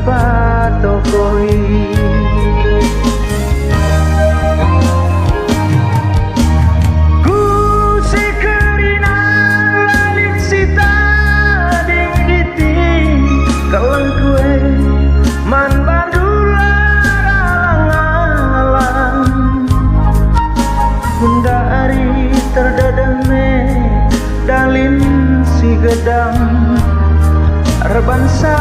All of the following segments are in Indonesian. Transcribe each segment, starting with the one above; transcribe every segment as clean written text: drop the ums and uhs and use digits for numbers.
patokoi. Dalin si gedang rebansa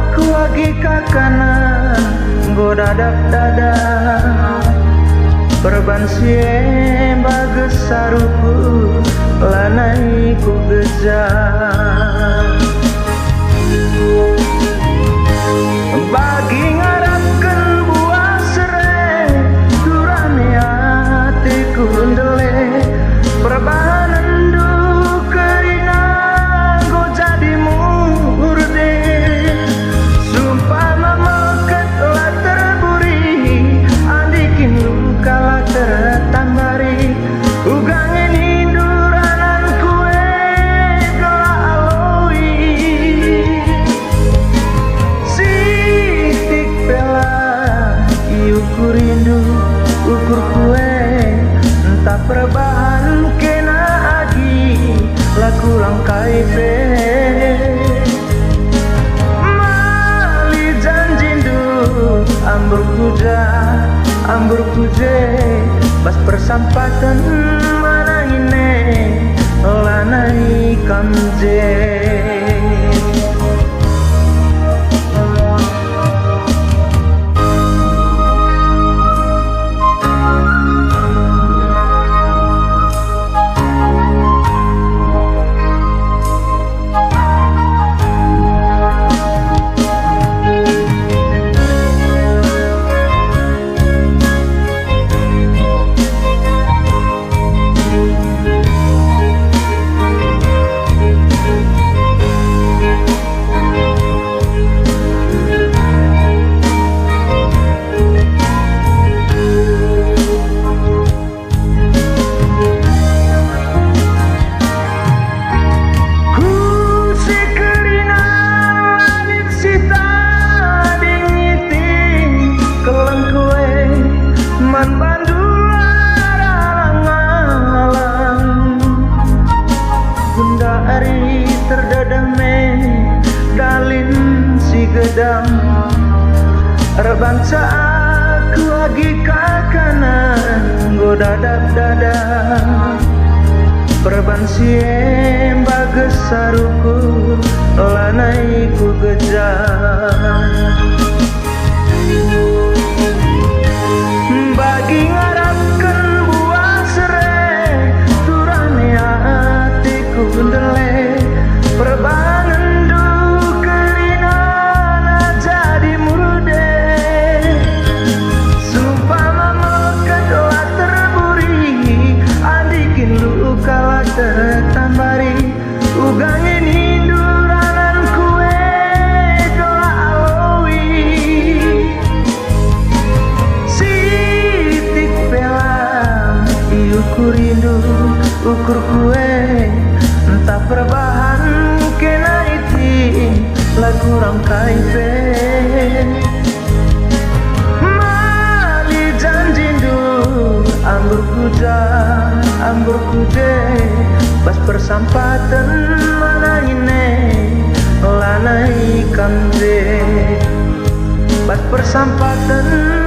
aku lagi kakana godadak dada perbansi bagus saruku lanai ku gejar bagi ngarapkan buah serai durane hatiku ndele perbahanan ukur kue entah perbahan kena agi laku langkai pe mali janjindu ambur kuje pas persampatan mana ini lanai kamje. Dalin si gedang rebansa aku lagi kakana godadak dada perbansi bagus saruku lanai ku gejar bagi ngarapkan buah serai durane hatiku ndele perbahanan tertambari ugangin hinduranan kue doa aloi sitik pela iukur rindu ukur kue entah perbahan kena iti lagu rangkai pe mali janjindu ambur kude pas persampatan mana ini lanai kamje pas persampatan